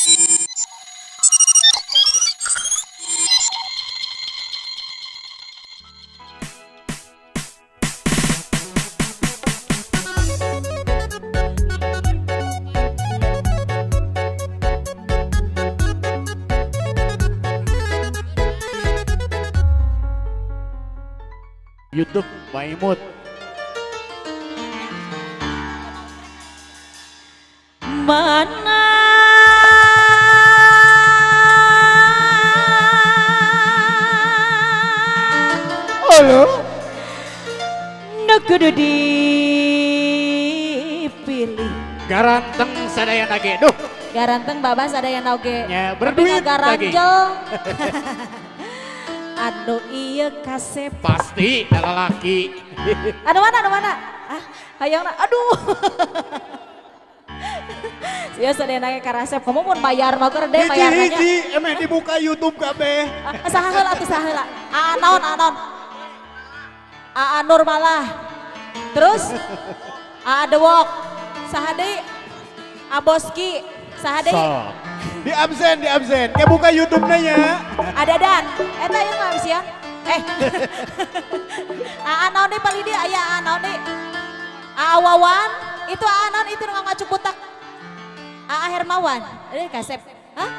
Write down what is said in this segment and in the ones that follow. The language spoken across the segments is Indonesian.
YouTube Maimut. Mana Halo. nu kudu dipilih. Garanteng sadaya nage. Duh, Garanteng babas ada yang oge. nya berduit lagi. Garanjel. Anu iya kasep. Pasti laki. Anu mana? Ah, hayangna. Aduh. Sia sadaya nage karasep. Kamu mun bayar mah keur deh bayar nanya. Hiji, emeh dibuka YouTube kabeh. Saha heula. Naon. Nur malah. Terus Dewok. Saha deui? Aboski. Saha deui? So, di absen. Kayak buka YouTube-nya ya. Ada dan. Eta ieu mah sia. Naon deui palidi aya naon deui? Wawan. Itu naon itu nu ngacuk butak. Hermawan. Kasep. Hah?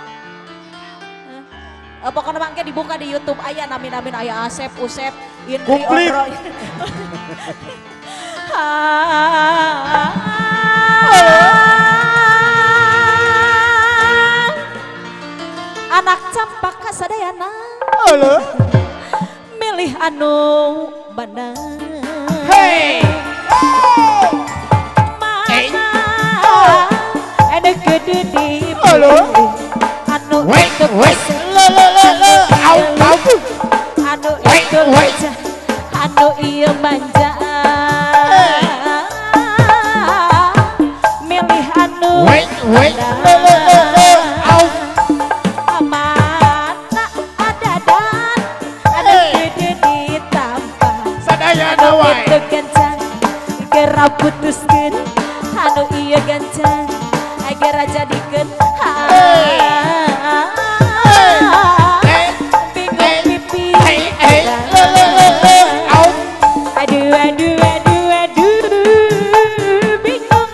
Pokoknya bangke dibuka di YouTube aya namin aya Asep, Usep, Indri, Kumplit. Ondro. Anak campaka sadayana. Halo. Milih anu bener. Hey. Mana anu kudu dipilih. Halo. Anu Wait. itu Au. anu itu aja. Anu ieu manja. Milih anu Wait. Au. Mana ada dan anu kudu ditampah. Sadaya Anu wae. itu gancang gera putuskeun. Anu ieu gancang gera jadikeun. Bingung pipi. Au. Aduh, bingung.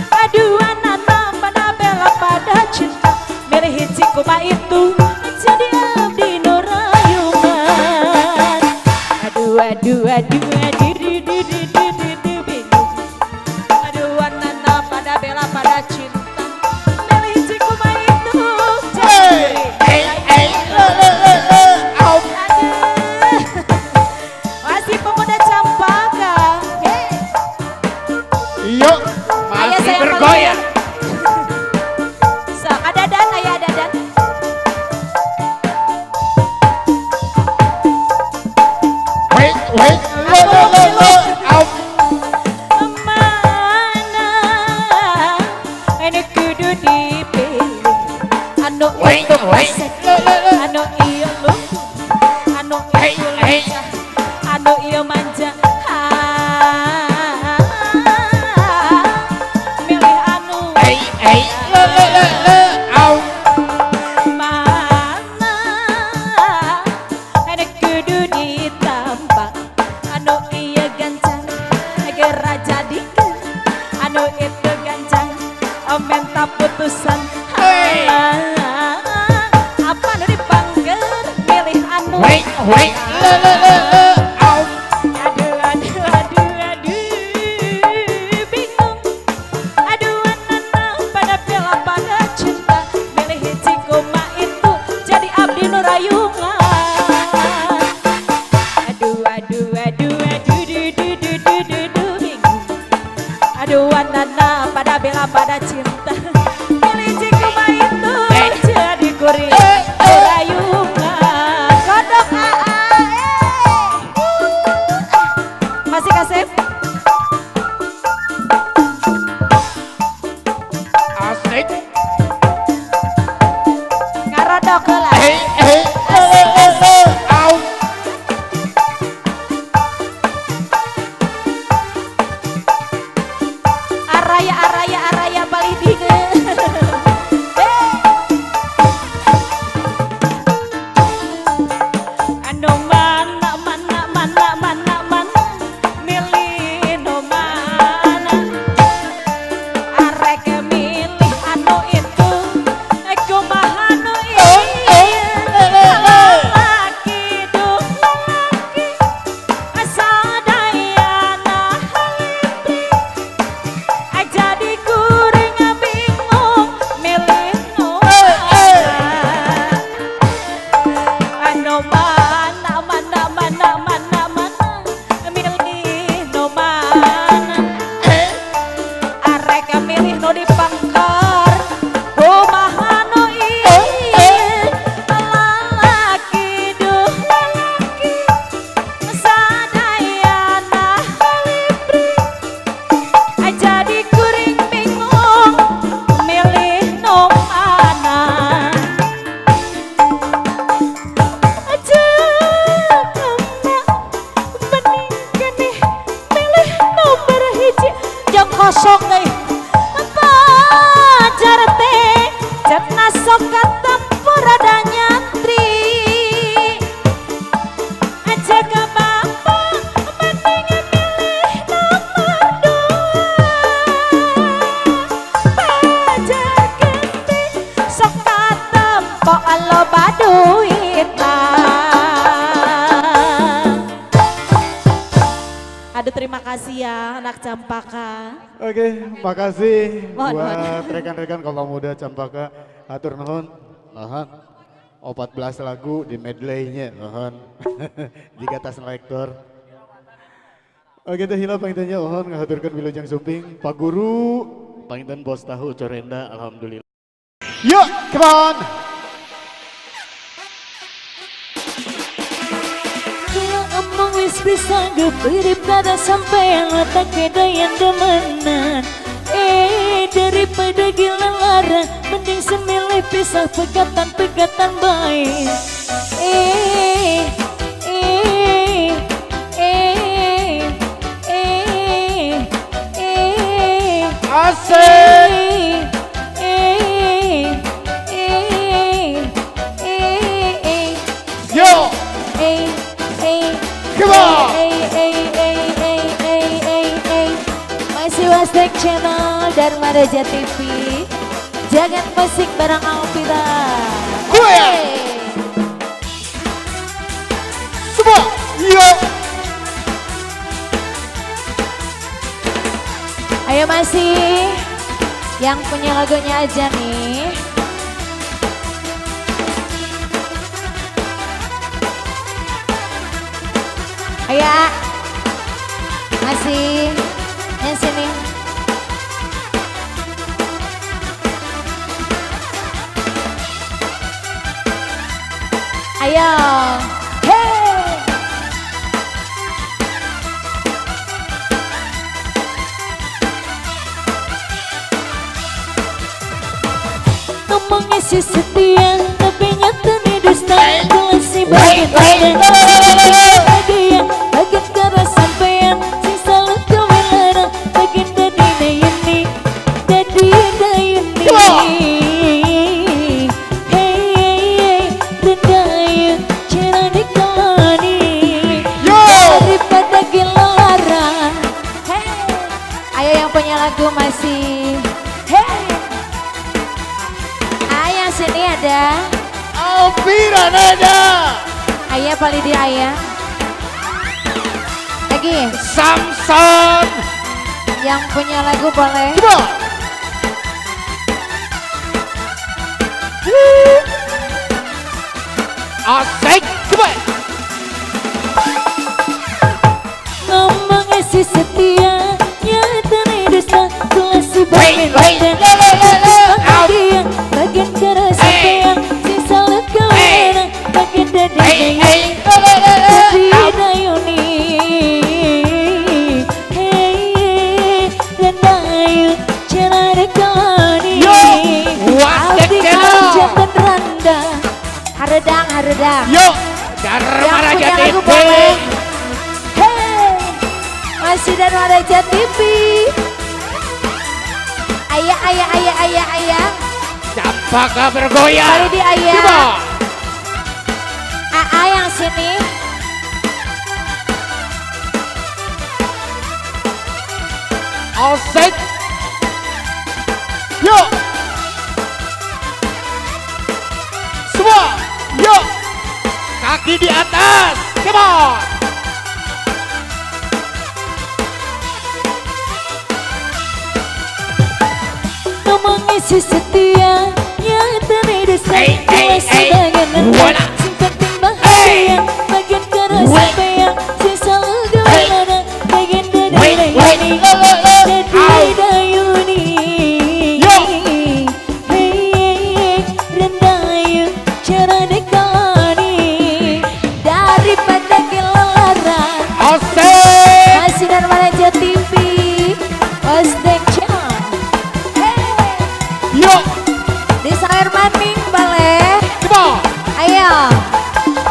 Aduanana pada bela pada cinta. Milih hiji kuma itu jadi abdi nu rayuman. Aduh, bingung. Aduanana pada bela pada cinta. Milih hiji kuma itu jadi Au. masih pemuda Campaka. Yuk, Ayah masih saya bergoyang. So, ada dan. Wait. Au. Mana anu kudu dipilih. Anu Wait. itu pasek. Anu iya lumpuh. Anu itu lincah. Anu iya manja. Milih anu Au. mana anu kudu ditampak. Anu iya gancang gera jadikeun. Anu itu gancang menta putusan. Apa nu dipanggeun milih anu Wait. Au. Aduh, bingung. Aduanana pada bela pada cinta. Milih hiji koma itu jadi abdi nu rayungan. Aduh, bingung. Aduanana pada bela pada cinta. Milih hiji koma itu jadi kuring nu rayungan. Kodok masih kasep. Asik. Ngarodok heula. Au. Araya palih dikeun. anak Campaka. Oke, makasih Mohon, buat rekan-rekan kaum muda Campaka. Atur nuhun. Mohon. 14 lagu di medley-nya. Mohon. Jika tas lektor. Oke, teh hila pangitannya mohon ngahaturkeun Wilujeng Sumping. Pak Guru, pangitan Bos Tahu Corenda, alhamdulillah. Yuk, come on. Emang wis bisa geperip kada sampai yang letak beda yang demenan. Daripada gila lara mending semilih pisah pegatan baik. Asik. Yo. Come on. Masih Wastek Channel dan Maraja TV. Jangan musik bareng Alvira. Gue. Semua. Yo. Ayo masih yang punya lagunya aja nih. Ayo masih yang sini. Ayo, hey. Ngomong isi setia, tapi nyata nih dusta. Jelas si bagian bagian keras sampean, sing selalu kewilara. Bagian dari dayuni, dari dayuni. Hey, rendayu, cara dikalani. Daripada gila lara. Hey, ayo yang punya lagu masih. Hey. Ayah sini ada. Alvira nada. Ayah paling di ayah. Lagi. Samson. Yang punya lagu boleh. Coba. Asik. Coba. Ngomong isi setia, nyata nih dusta. Jelas si bagian bagian keras sampean, sing selalu kewilara. Bagian dari dayuni. Hey, rendayu, cara dikalani. Wastek Abdi Channel. Jatan Randa. Haredang. Yuk. Darmaraja Yang punya lagu TV. boleh. Hey, masih dan Maraja TV. Ayah. Campaka bergoyang. Kali di ayah. Coba. AA yang sini. Asik. Yuk. Semua. Yuk. Kaki di atas. Come on. Ngomong isi setia, nyata nih dusta. Jelas sebagian Wala. sing penting bahagia. Bagian keras sampean, sing selalu kewilara. Bagian dari dayuni. Dari dayuni. Yo. Hey, rendayu, cara dikalani. Daripada gila lara. Asik. Masih dan Maraja TV. Wastek Channel. Hey. Yuk. Di Sawer Maning boleh. Coba. Ayo.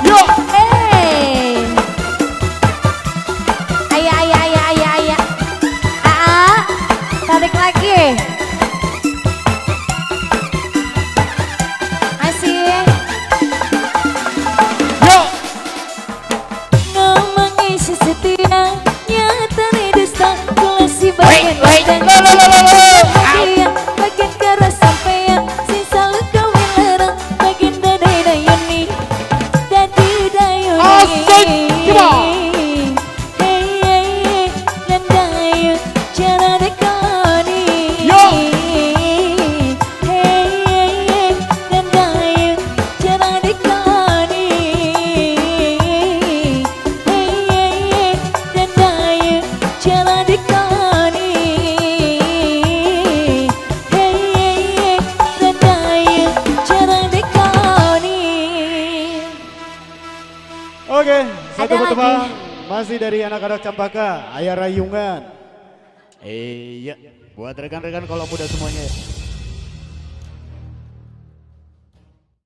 Yuk. Hey. Ayah. Tarik lagi. Masih. Yuk. Ngomong isi setia, nyata nih dusta. Jelas si bagian Wait. bagian keras sampean, sing selalu kewilara. Oke, satu Ada pertemuan lagi. masih dari anak-anak Cempaka, Ayah Rayungan. Iya, buat rekan-rekan kalau muda semuanya.